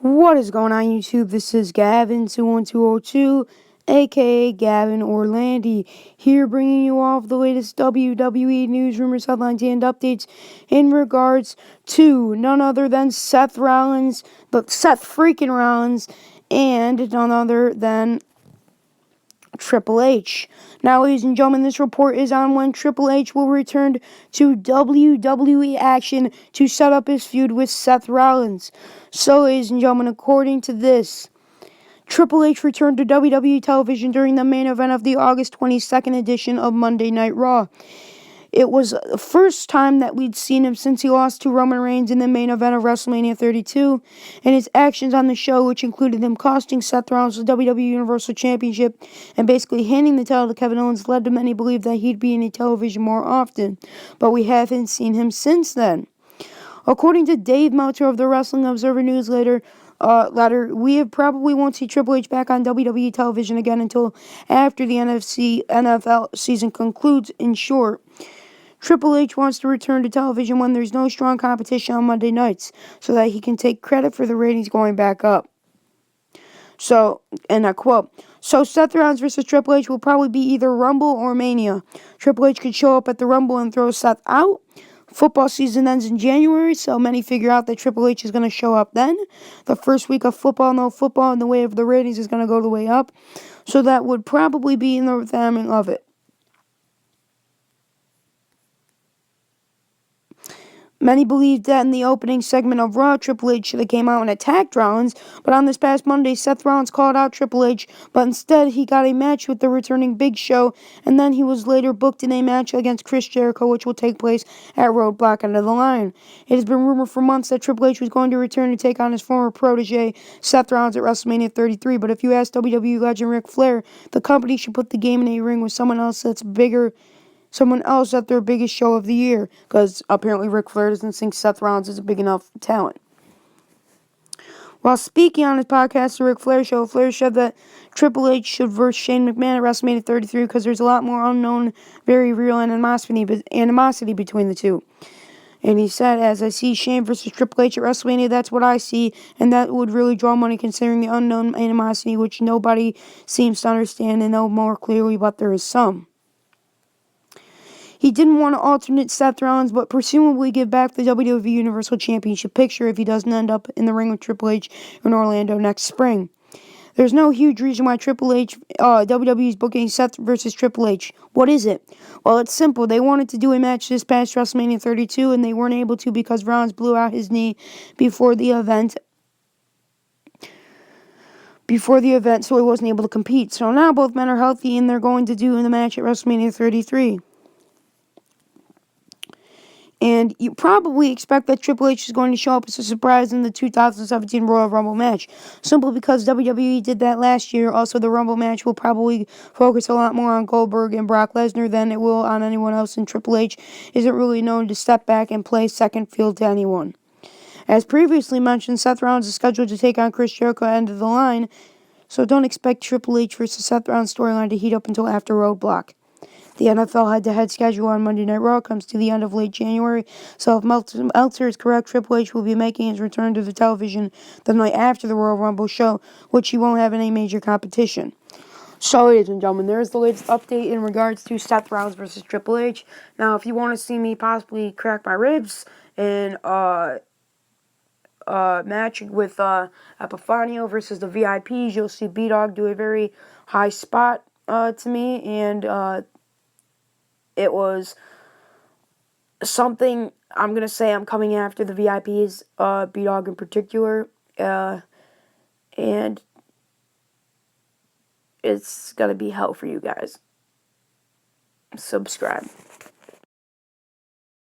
What is going on, YouTube? This is Gavin21202, aka Gavin Orlandi, here bringing you all of the latest WWE news, rumors, headlines, and updates in regards to none other than Seth Rollins, Seth freaking Rollins, and none other than Triple H. Now, ladies and gentlemen, this report is on when Triple H will return to WWE action to set up his feud with Seth Rollins. So, ladies and gentlemen, according to this, Triple H returned to WWE television during the main event of the August 22nd edition of Monday Night Raw. It was the first time that we'd seen him since he lost to Roman Reigns in the main event of WrestleMania 32, and his actions on the show, which included him costing Seth Rollins the WWE Universal Championship and basically handing the title to Kevin Owens, led to many believe that he'd be in television more often, but we haven't seen him since then. According to Dave Meltzer of the Wrestling Observer newsletter, we probably won't see Triple H back on WWE television again until after the NFL season concludes. In short, Triple H wants to return to television when there's no strong competition on Monday nights, so that he can take credit for the ratings going back up. So, and I quote, "So Seth Rollins versus Triple H will probably be either Rumble or Mania. Triple H could show up at the Rumble and throw Seth out. Football season ends in January, so many figure out that Triple H is going to show up then. The first week of football, no football, and the way of the ratings is going to go the way up. So that would probably be in the timing of it. Many believed that in the opening segment of Raw, Triple H should have came out and attacked Rollins, but on this past Monday, Seth Rollins called out Triple H, but instead he got a match with the returning Big Show, and then he was later booked in a match against Chris Jericho, which will take place at Roadblock End of the Line. It has been rumored for months that Triple H was going to return to take on his former protege, Seth Rollins, at WrestleMania 33, but if you ask WWE legend Ric Flair, the company should put the game in a ring with someone else at their biggest show of the year, because apparently Ric Flair doesn't think Seth Rollins is a big enough talent. While speaking on his podcast, The Ric Flair Show, Flair said that Triple H should verse Shane McMahon at WrestleMania 33 because there's a lot more unknown, very real animosity between the two. And he said, "As I see Shane versus Triple H at WrestleMania, that's what I see, and that would really draw money considering the unknown animosity which nobody seems to understand and know more clearly, but there is some." He didn't want to alternate Seth Rollins, but presumably give back the WWE Universal Championship picture if he doesn't end up in the ring with Triple H in Orlando next spring. There's no huge reason why WWE is booking Seth versus Triple H. What is it? Well, it's simple. They wanted to do a match this past WrestleMania 32, and they weren't able to because Rollins blew out his knee before the event, so he wasn't able to compete. So now both men are healthy, and they're going to do the match at WrestleMania 33. And you probably expect that Triple H is going to show up as a surprise in the 2017 Royal Rumble match, simply because WWE did that last year. Also, the Rumble match will probably focus a lot more on Goldberg and Brock Lesnar than it will on anyone else, and Triple H isn't really known to step back and play second field to anyone. As previously mentioned, Seth Rollins is scheduled to take on Chris Jericho at End of the Line, so don't expect Triple H versus Seth Rollins storyline to heat up until after Roadblock. The NFL head-to-head schedule on Monday Night Raw comes to the end of late January, so if Meltzer is correct, Triple H will be making his return to the television the night after the Royal Rumble show, which he won't have any major competition. So, ladies and gentlemen, there's the latest update in regards to Seth Rollins versus Triple H. Now, if you want to see me possibly crack my ribs in match with Epifanio versus the VIPs, you'll see B-Dog do a very high spot to me, and it was something I'm going to say I'm coming after the VIPs, B-Dog in particular, and it's going to be hell for you guys. Subscribe.